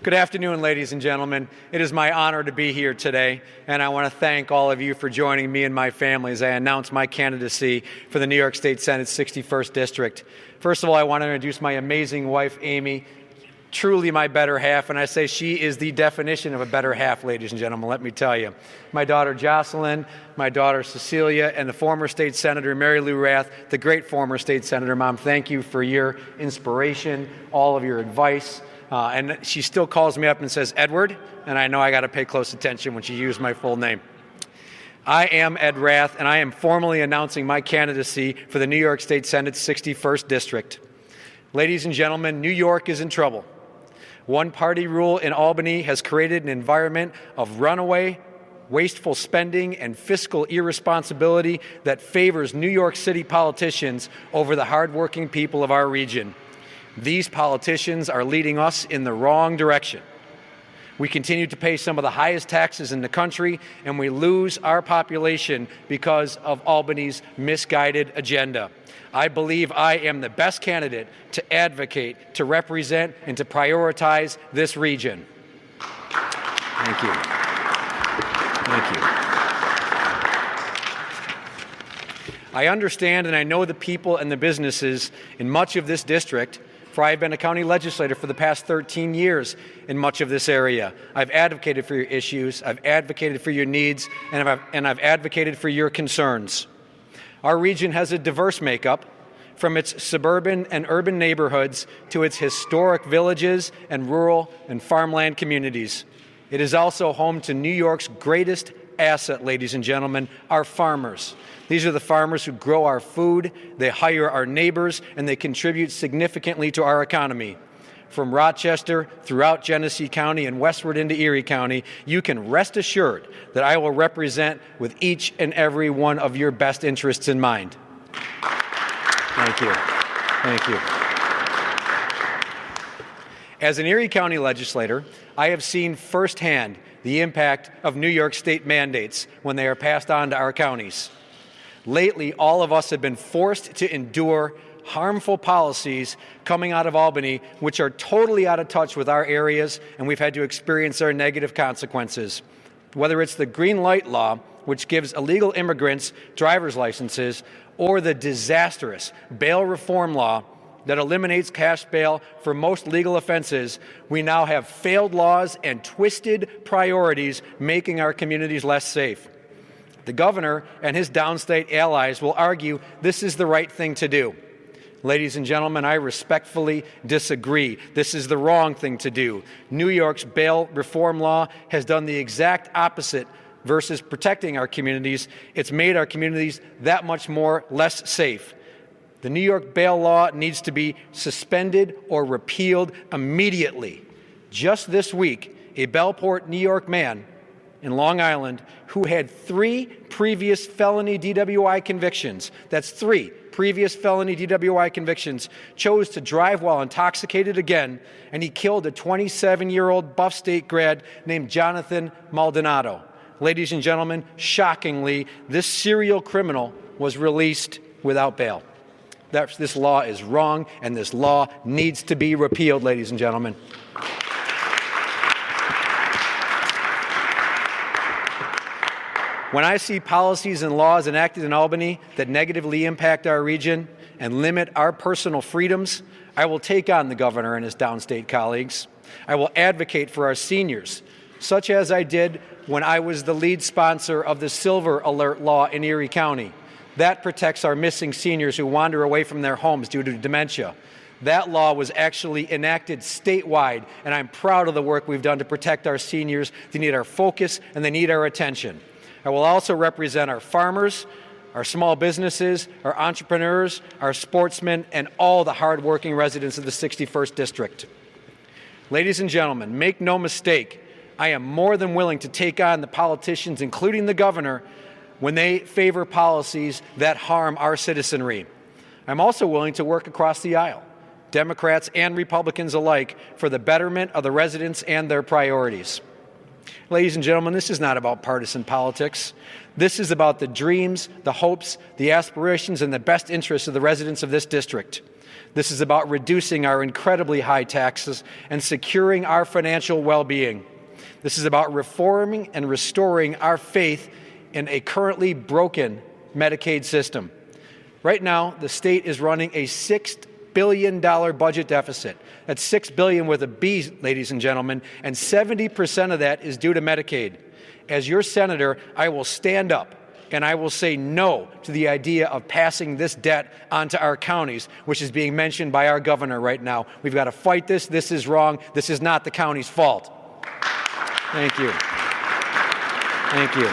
Good afternoon, ladies and gentlemen. It is my honor to be here today, and I want to thank all of you for joining me and my family as I announce my candidacy for the New York State Senate's 61st District. First of all, I want to introduce my amazing wife, Amy, truly my better half, and I say she is the definition of a better half, ladies and gentlemen, let me tell you. My daughter, Jocelyn, my daughter, Cecilia, and the former State Senator, Mary Lou Rath, the great former State Senator. Mom, thank you for your inspiration, all of your advice. And she still calls me up and says, Edward, and I know I got to pay close attention when she used my full name. I am Ed Rath, and I am formally announcing my candidacy for the New York State Senate's 61st District. Ladies and gentlemen, New York is in trouble. One-party rule in Albany has created an environment of runaway, wasteful spending, and fiscal irresponsibility that favors New York City politicians over the hardworking people of our region. These politicians are leading us in the wrong direction. We continue to pay some of the highest taxes in the country, and we lose our population because of Albany's misguided agenda. I believe I am the best candidate to advocate, to represent, and to prioritize this region. Thank you. Thank you. I understand and I know the people and the businesses in much of this district, for I have been a county legislator for the past 13 years in much of this area. I've advocated for your issues, I've advocated for your needs, and I've advocated for your concerns. Our region has a diverse makeup, from its suburban and urban neighborhoods to its historic villages and rural and farmland communities. It is also home to New York's greatest asset, ladies and gentlemen, our farmers. These are the farmers who grow our food, they hire our neighbors, and they contribute significantly to our economy. From Rochester, throughout Genesee County, and westward into Erie County, you can rest assured that I will represent with each and every one of your best interests in mind. Thank you. Thank you. As an Erie County legislator, I have seen firsthand the impact of New York State mandates when they are passed on to our counties. Lately, all of us have been forced to endure harmful policies coming out of Albany, which are totally out of touch with our areas, and we've had to experience their negative consequences. Whether it's the green light law, which gives illegal immigrants driver's licenses, or the disastrous bail reform law that eliminates cash bail for most legal offenses, we now have failed laws and twisted priorities making our communities less safe. The governor and his downstate allies will argue this is the right thing to do. Ladies and gentlemen, I respectfully disagree. This is the wrong thing to do. New York's bail reform law has done the exact opposite versus protecting our communities. It's made our communities that much more less safe. The New York bail law needs to be suspended or repealed immediately. Just this week, a Bellport, New York man in Long Island who had 3 previous felony DWI convictions, that's 3 previous felony DWI convictions, chose to drive while intoxicated again, and he killed a 27-year-old Buff State grad named Jonathan Maldonado. Ladies and gentlemen, shockingly, this serial criminal was released without bail. This law is wrong, and this law needs to be repealed, ladies and gentlemen. When I see policies and laws enacted in Albany that negatively impact our region and limit our personal freedoms, I will take on the governor and his downstate colleagues. I will advocate for our seniors, such as I did when I was the lead sponsor of the Silver Alert law in Erie County. That protects our missing seniors who wander away from their homes due to dementia. That law was actually enacted statewide, and I'm proud of the work we've done to protect our seniors. They need our focus and they need our attention. I will also represent our farmers, our small businesses, our entrepreneurs, our sportsmen, and all the hardworking residents of the 61st District. Ladies and gentlemen, make no mistake, I am more than willing to take on the politicians, including the governor, when they favor policies that harm our citizenry. I'm also willing to work across the aisle, Democrats and Republicans alike, for the betterment of the residents and their priorities. Ladies and gentlemen, this is not about partisan politics. This is about the dreams, the hopes, the aspirations, and the best interests of the residents of this district. This is about reducing our incredibly high taxes and securing our financial well-being. This is about reforming and restoring our faith in a currently broken Medicaid system. Right now, the state is running a $6 billion budget deficit. That's $6 billion with a B, ladies and gentlemen, and 70% of that is due to Medicaid. As your senator, I will stand up and I will say no to the idea of passing this debt onto our counties, which is being mentioned by our governor right now. We've got to fight this. This is wrong. This is not the county's fault. Thank you. Thank you.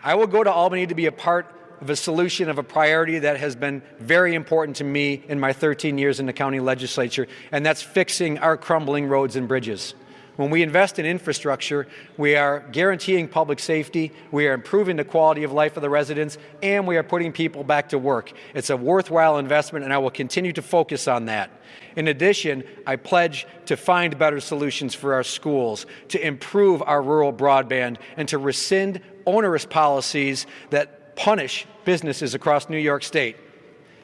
I will go to Albany to be a part of a solution of a priority that has been very important to me in my 13 years in the county legislature, and that's fixing our crumbling roads and bridges. When we invest in infrastructure, we are guaranteeing public safety, we are improving the quality of life of the residents, and we are putting people back to work. It's a worthwhile investment, and I will continue to focus on that. In addition, I pledge to find better solutions for our schools, to improve our rural broadband, and to rescind onerous policies that punish businesses across New York State.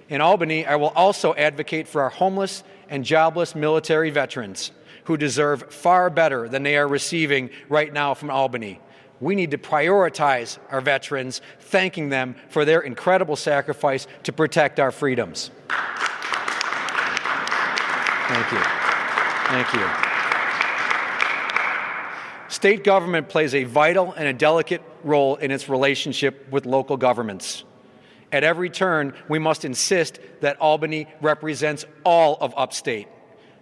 In Albany, I will also advocate for our homeless and jobless military veterans who deserve far better than they are receiving right now from Albany. We need to prioritize our veterans, thanking them for their incredible sacrifice to protect our freedoms. Thank you. Thank you. State government plays a vital and a delicate role in its relationship with local governments. At every turn, we must insist that Albany represents all of upstate.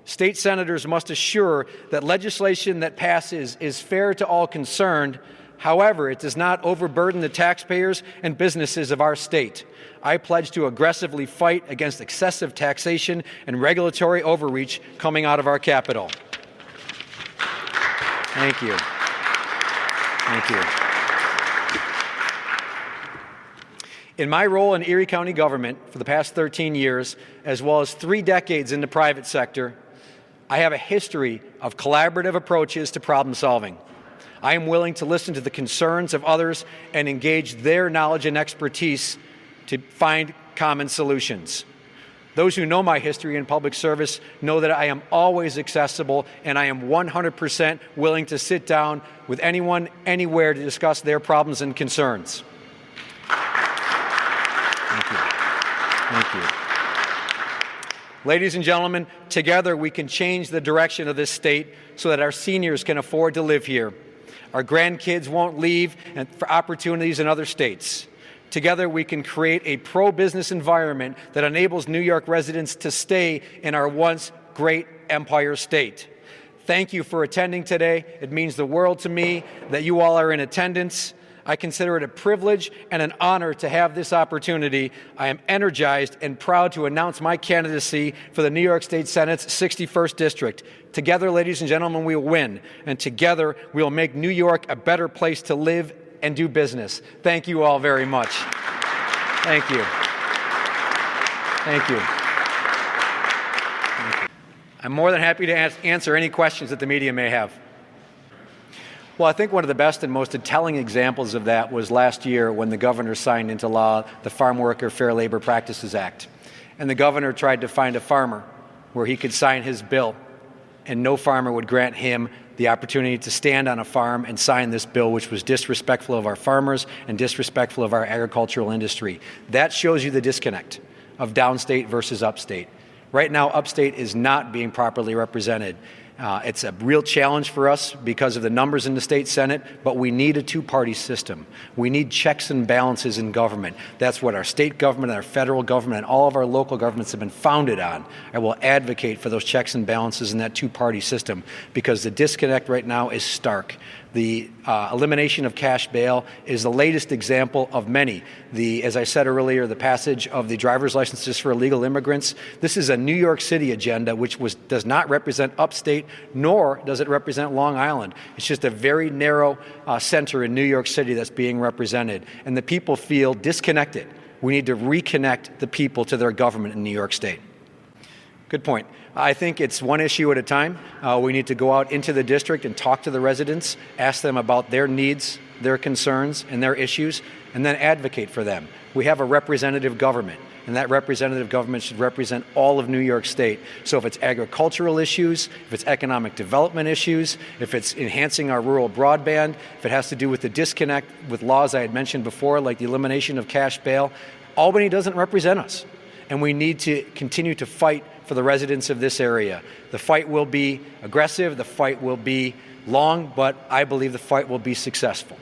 State senators must assure that legislation that passes is fair to all concerned. However, it does not overburden the taxpayers and businesses of our state. I pledge to aggressively fight against excessive taxation and regulatory overreach coming out of our capital. Thank you. Thank you. In my role in Erie County government for the past 13 years, as well as 3 decades in the private sector, I have a history of collaborative approaches to problem solving. I am willing to listen to the concerns of others and engage their knowledge and expertise to find common solutions. Those who know my history in public service know that I am always accessible, and I am 100% willing to sit down with anyone, anywhere to discuss their problems and concerns. Thank you. Thank you. Ladies and gentlemen, together we can change the direction of this state so that our seniors can afford to live here. Our grandkids won't leave for opportunities in other states. Together we can create a pro-business environment that enables New York residents to stay in our once great Empire State. Thank you for attending today. It means the world to me that you all are in attendance. I consider it a privilege and an honor to have this opportunity. I am energized and proud to announce my candidacy for the New York State Senate's 61st District. Together, ladies and gentlemen, we will win, and together we will make New York a better place to live and do business. Thank you all very much. Thank you. Thank you. I'm more than happy to answer any questions that the media may have. Well, I think one of the best and most telling examples of that was last year when the governor signed into law the Farm Worker Fair Labor Practices Act. And the governor tried to find a farmer where he could sign his bill, and no farmer would grant him the opportunity to stand on a farm and sign this bill, which was disrespectful of our farmers and disrespectful of our agricultural industry. That shows you the disconnect of downstate versus upstate. Right now, upstate is not being properly represented. It's a real challenge for us because of the numbers in the state Senate, but we need a two-party system. We need checks and balances in government. That's what our state government, our federal government, and all of our local governments have been founded on. I will advocate for those checks and balances in that two-party system because the disconnect right now is stark. The elimination of cash bail is the latest example of many. As I said earlier, the passage of the driver's licenses for illegal immigrants. This is a New York City agenda which does not represent upstate, nor does it represent Long Island. It's just a very narrow center in New York City that's being represented, and the people feel disconnected. We need to reconnect the people to their government in New York State. Good point. I think it's one issue at a time. We need to go out into the district and talk to the residents, ask them about their needs, their concerns, and their issues, and then advocate for them. We have a representative government, and that representative government should represent all of New York State. So if it's agricultural issues, if it's economic development issues, if it's enhancing our rural broadband, if it has to do with the disconnect with laws I had mentioned before, like the elimination of cash bail, Albany doesn't represent us. And we need to continue to fight for the residents of this area. The fight will be aggressive, the fight will be long, but I believe the fight will be successful.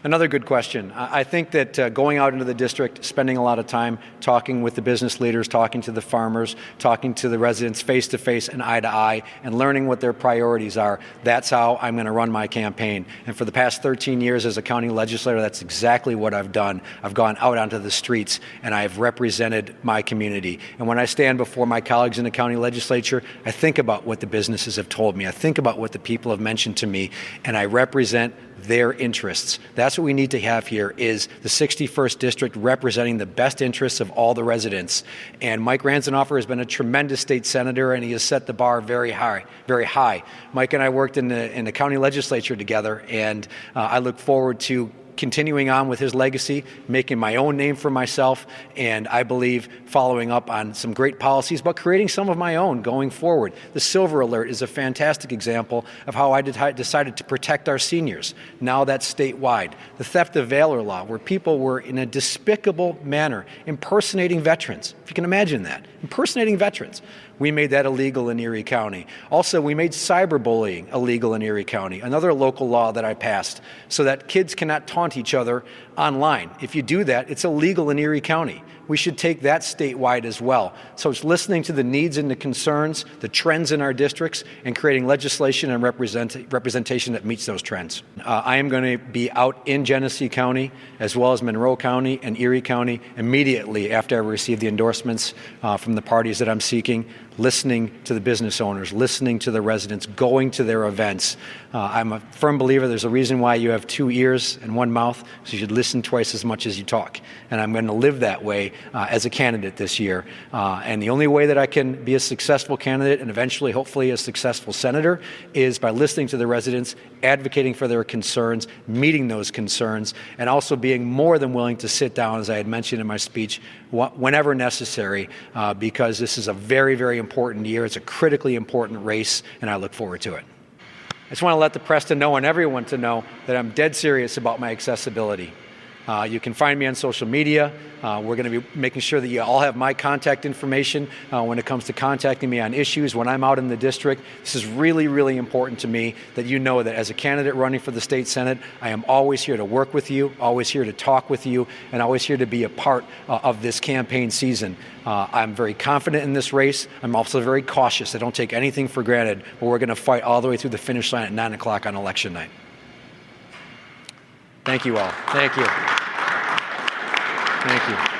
Another good question. I think that going out into the district, spending a lot of time talking with the business leaders, talking to the farmers, talking to the residents face to face and eye to eye, and learning what their priorities are, that's how I'm going to run my campaign. And for the past 13 years as a county legislator, that's exactly what I've done. I've gone out onto the streets and I've represented my community. And when I stand before my colleagues in the county legislature, I think about what the businesses have told me. I think about what the people have mentioned to me, and I represent their interests. That's what we need to have here, is the 61st District representing the best interests of all the residents. And Mike Ranzenofer has been a tremendous state senator, and he has set the bar very high, very high. Mike and I worked in the county legislature together, and I look forward to continuing on with his legacy, making my own name for myself, and I believe following up on some great policies, but creating some of my own going forward. The Silver Alert is a fantastic example of how I decided to protect our seniors. Now that's statewide. The Theft of Valor Law, where people were in a despicable manner impersonating veterans. If you can imagine that, impersonating veterans. We made that illegal in Erie County. Also, we made cyberbullying illegal in Erie County, another local law that I passed, so that kids cannot taunt each other online. If you do that, it's illegal in Erie County. We should take that statewide as well. So it's listening to the needs and the concerns, the trends in our districts, and creating legislation and representation that meets those trends. I am going to be out in Genesee County, as well as Monroe County and Erie County, immediately after I receive the endorsements from the parties that I'm seeking, listening to the business owners, listening to the residents, going to their events. I'm a firm believer there's a reason why you have 2 ears and 1 mouth, so you should listen twice as much as you talk. And I'm going to live that way as a candidate this year. And the only way that I can be a successful candidate and eventually, hopefully, a successful senator is by listening to the residents, advocating for their concerns, meeting those concerns, and also being more than willing to sit down, as I had mentioned in my speech, whenever necessary, because this is a very, very important year. It's a critically important race, and I look forward to it. I just want to let the press to know and everyone to know that I'm dead serious about my accessibility. You can find me on social media. We're going to be making sure that you all have my contact information when it comes to contacting me on issues when I'm out in the district. This is really, really important to me that you know that as a candidate running for the state Senate, I am always here to work with you, always here to talk with you, and always here to be a part of this campaign season. I'm very confident in this race. I'm also very cautious. I don't take anything for granted, but we're going to fight all the way through the finish line at 9 o'clock on election night. Thank you all. Thank you. Thank you.